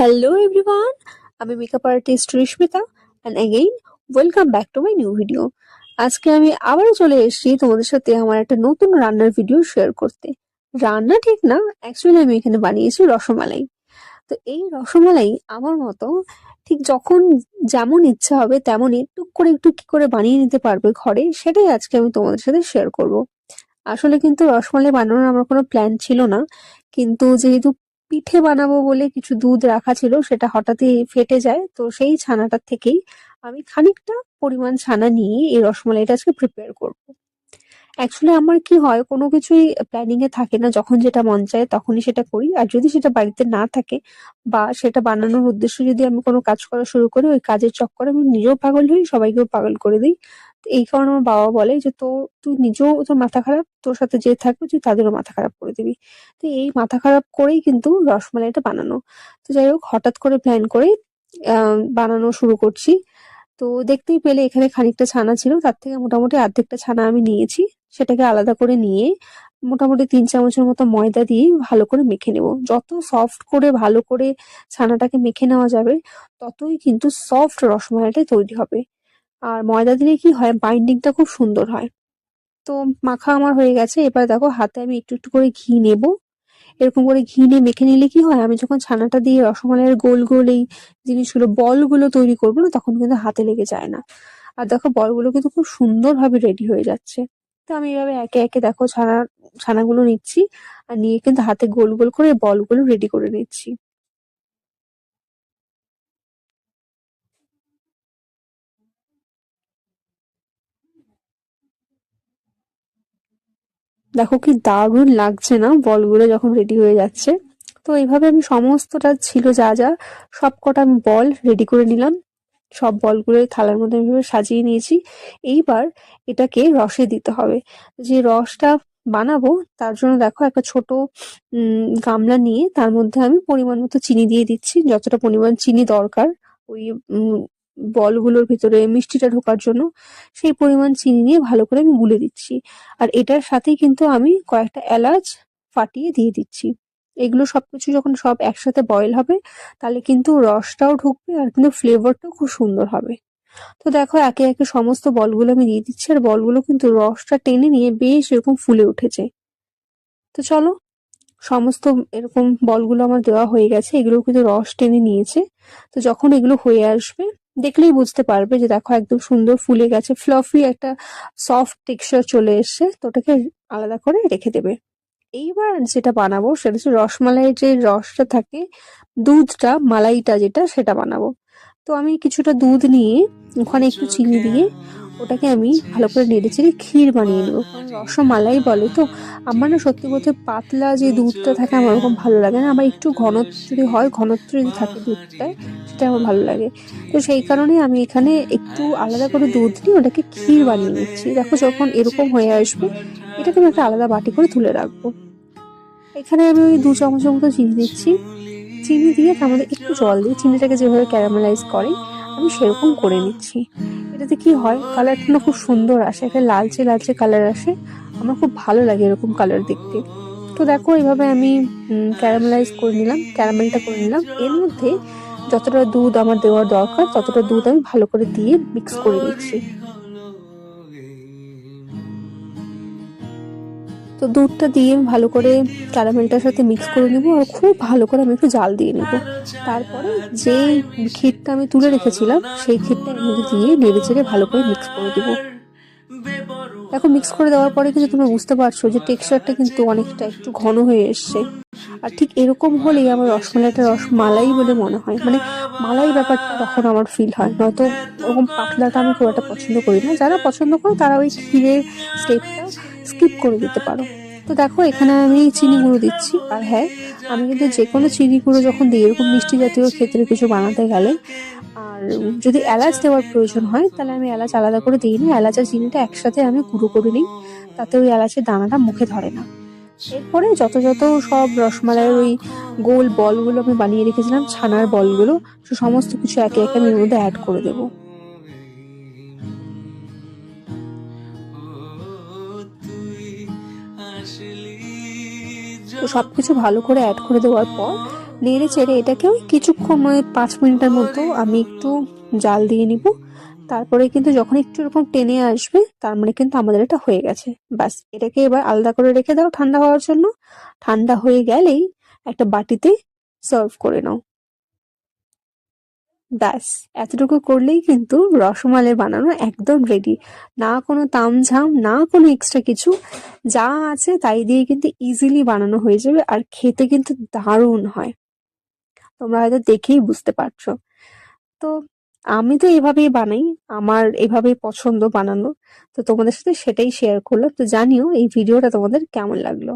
Hello everyone, আমি makeup artist Rismita and again welcome back to my new video. আজকে আমি আবারও চলে এসেছি তোমাদের সাথে আমার একটা নতুন রান্নার ভিডিও শেয়ার করতে। রান্না ঠিক না, অ্যাকচুয়ালি আমি এখানে বানিয়েছি রসমালাই। তো এই রসমালাই আমার মতো ঠিক যখন যেমন ইচ্ছা হবে তেমনই টুক করে একটু কি করে বানিয়ে নিতে পারবে ঘরে, সেটাই আজকে আমি তোমাদের সাথে শেয়ার করব। আসলে কিন্তু রসমালাই বানানোর আমার কোনো প্ল্যান ছিল না, কিন্তু যেহেতু পিঠে বানাবো বলে কিছু দুধ রাখা ছিল, সেটা হঠাৎই ফেটে যায়, তো সেই ছানাটার থেকেই আমি খানিকটা পরিমাণ ছানা নিয়ে এই রসমালাইটা আজকে প্রিপেয়ার করবো। অ্যাকচুয়ালি আমার কি হয়, কোনো কিছুই প্ল্যানিং এ থাকে না, যখন যেটা মন চায় তখনই সেটা করি। আর যদি সেটা বাড়িতে না থাকে বা সেটা বানানোর উদ্দেশ্যে যদি আমি কোনো কাজ করা শুরু করি, ওই কাজের চক্করে আমি নিজেও পাগল হই, সবাইকেও পাগল করে দিই। তো এই কারণে আমার বাবা বলে যে তুই নিজেও তোর মাথা খারাপ, তোর সাথে যে থাকবে তুই তাদেরও মাথা খারাপ করে দিবি। তো এই মাথা খারাপ করেই কিন্তু রসমালাইটা বানানো। তো যাই হোক, হঠাৎ করে প্ল্যান করে বানানো শুরু করছি। তো দেখতেই পেলে এখানে খানিকটা ছানা ছিল, তার থেকে মোটামুটি অর্ধেকটা ছানা আমি নিয়েছি। সেটাকে আলাদা করে নিয়ে মোটামুটি ৩ চামচের মতো ময়দা দিয়ে ভালো করে মেখে নেব। যত সফট করে ভালো করে ছানাটাকে মেখে নেওয়া যাবে, ততই কিন্তু সফট রসমালাইটা তৈরি হবে। আর ময়দা দিলে কি হয়, বাইন্ডিংটা খুব সুন্দর হয়। তো মাখা আমার হয়ে গেছে। এবার দেখো, হাতে আমি একটু একটু করে ঘি নেব। এরকম করে ঘি নিয়ে মেখে নিলে কি হয়, আমি যখন ছানাটা দিয়ে রসমালাইয়ের গোল গোল এই জিনিসগুলো বলগুলো তৈরি করবো না, তখন কিন্তু হাতে লেগে যায় না। আর দেখো, বলগুলো কিন্তু খুব সুন্দরভাবে রেডি হয়ে যাচ্ছে। তো আমি এভাবে একে একে দেখো ছানাগুলো নিচ্ছি, আর নিয়ে কিন্তু হাতে গোল গোল করে বলগুলো রেডি করে নিচ্ছি। দেখো কি দারুণ লাগছে না বলগুলো যখন রেডি হয়ে যাচ্ছে। তো এইভাবে আমি সমস্তটা ছিল যা যা, সব কটা আমি বল রেডি করে নিলাম। সব বলগুলো থালার মধ্যে আমি এভাবে সাজিয়ে নিয়েছি। এইবার এটাকে রসে দিতে হবে। যে রসটা বানাবো, তার জন্য দেখো একটা ছোট গামলা নিয়ে তার মধ্যে আমি পরিমাণ মতো চিনি দিয়ে দিচ্ছি, যতটা পরিমাণ চিনি দরকার ওই উম বলগুলোর ভিতরে মিষ্টিটা ঢোকার জন্য, সেই পরিমাণ চিনি নিয়ে ভালো করে আমি গুলে দিচ্ছি। আর এটার সাথেই কিন্তু আমি কয়েকটা এলাচ ফাটিয়ে দিয়ে দিচ্ছি। এগুলো সবকিছু যখন সব একসাথে বয়েল হবে, তাহলে কিন্তু রসটাও ঢুকবে আর কিন্তু ফ্লেভারটাও খুব সুন্দর হবে। তো দেখো, একে একে সমস্ত বলগুলো আমি দিয়ে দিচ্ছি, আর বলগুলো কিন্তু রসটা টেনে নিয়ে বেশ এরকম ফুলে উঠেছে। তো চলো, সমস্ত এরকম বলগুলো আমার দেওয়া হয়ে গেছে, এগুলো কিন্তু রস টেনে নিয়েছে। তো যখন এগুলো হয়ে আসবে, দেখলেই বুঝতে পারবে যে দেখো একদম সুন্দর ফুলে গেছে, ফ্লাফি একটা সফট টেক্সচার চলে এসছে। তো ওটাকে আলাদা করে রেখে দেবে। এইবার যেটা বানাবো সেটা হচ্ছে রসমালাইয়ের যে রসটা থাকে, দুধটা মালাইটা যেটা, সেটা বানাবো। তো আমি কিছুটা দুধ নিয়ে ওখানে একটু চিনি দিয়ে ওটাকে আমি ভালো করে নেড়েচেড়ে ক্ষীর বানিয়ে নেবো। কারণ রসমালাই বলে তো, আমার না সত্যি বলতে পাতলা যে দুধটা থাকে আমার ওরকম ভালো লাগে না। আমার একটু ঘনত্ব যদি হয়, ঘনত্ব যদি থাকে দুধটায়, সেটা আমার ভালো লাগে। তো সেই কারণে আমি এখানে একটু আলাদা করে দুধ নিয়ে ওটাকে ক্ষীর বানিয়ে নিচ্ছি। দেখো যখন এরকম হয়ে আসবে, এটাকে আমি একটা আলাদা বাটি করে তুলে রাখবো। এখানে আমি ওই ২ চামচের মতো চিনি দিচ্ছি। চিনি দিয়ে তার মধ্যে একটু জল দিয়ে চিনিটাকে যেভাবে ক্যারামেলাইজ করে, আমি সেরকম করে নিচ্ছি। এটাতে কি হয়, কালারটা না খুব সুন্দর আসে, একটা লালচে লালচে কালার আসে। আমার খুব ভালো লাগে এরকম কালার দেখতে। তো দেখো, এইভাবে আমি ক্যারামেলাইজ করে নিলাম, ক্যারামেলটা করে নিলাম। এর মধ্যে যতটা দুধ আমার দেওয়ার দরকার ততটা দুধ আমি ভালো করে দিয়ে মিক্স করে নিচ্ছি। তো দুধটা দিয়ে ভালো করে ক্যারামেলটার সাথে মিক্স করে নিব, আর খুব ভালো করে আমি একটু জাল দিয়ে নিব। তারপরে যেই ক্ষীরটা আমি তুলে রেখেছিলাম, সেই ক্ষীরটা এর মধ্যে দিয়ে নেড়ে চেড়ে ভালো করে মিক্স করে দিব। দেখো, মিক্স করে দেওয়ার পরে কিন্তু তোমরা বুঝতে পারছো যে টেক্সচারটা কিন্তু অনেকটা একটু ঘন হয়ে এসছে। আর ঠিক এরকম হলেই আমার রসমালাইটা রসমালাই বলে মনে হয়, মানে মালাই ব্যাপারটা তখন আমার ফিল হয়। নয়তো ওরকম পাতলাটা আমি খুব একটা পছন্দ করি না। যারা পছন্দ করে তারা ওই ক্ষীরের স্টেপটা স্কিপ করে দিতে পারো। তো দেখো, এখানে আমি চিনি গুঁড়ো দিচ্ছি। আর হ্যাঁ, আমি কিন্তু যে কোনো চিনি গুঁড়ো যখন দিই এরকম মিষ্টি জাতীয় ক্ষেত্রে কিছু বানাতে গেলে, আর যদি এলাচ দেওয়ার প্রয়োজন হয়, তাহলে আমি এলাচ আলাদা করে দিই না, এলাচ আর চিনিটা একসাথে আমি গুঁড়ো করে নিই। তাতে ওই এলাচের দানাটা মুখে ধরে না। এরপরে যত যত সব রসমালাইয়ের ওই গোল বলগুলো আমি বানিয়ে রেখেছিলাম, ছানার বলগুলো, সে সমস্ত কিছু একে একে আমি এর মধ্যে অ্যাড করে দেবো। তো সবকিছু ভালো করে অ্যাড করে দেওয়ার পর নেড়ে চেড়ে এটাকে ওই কিছুক্ষণ মানে 5 মিনিটের মতো আমি একটু জাল দিয়ে নিব। তারপরে কিন্তু যখন একটু এরকম টেনে আসবে তার মানে কিন্তু আমাদের এটা হয়ে গেছে। ব্যাস এটাকে এবার আলাদা করে রেখে দাও ঠান্ডা হওয়ার জন্য। ঠান্ডা হয়ে গেলেই একটা বাটিতে সার্ভ করে নাও। ব্যাস এতটুকু করলেই কিন্তু রসমালাই বানানো একদম রেডি। না কোনো তামঝাম, না কোনো এক্সট্রা কিছু, যা আছে তাই দিয়ে কিন্তু ইজিলি বানানো হয়ে যাবে আর খেতে কিন্তু দারুণ হয়। তোমরা হয়তো দেখেই বুঝতে পারছো। তো আমি তো এভাবেই বানাই, আমার এভাবেই পছন্দ বানানো। তো তোমাদের সাথে সেটাই শেয়ার করলাম। তো জানিও এই ভিডিওটা তোমাদের কেমন লাগলো।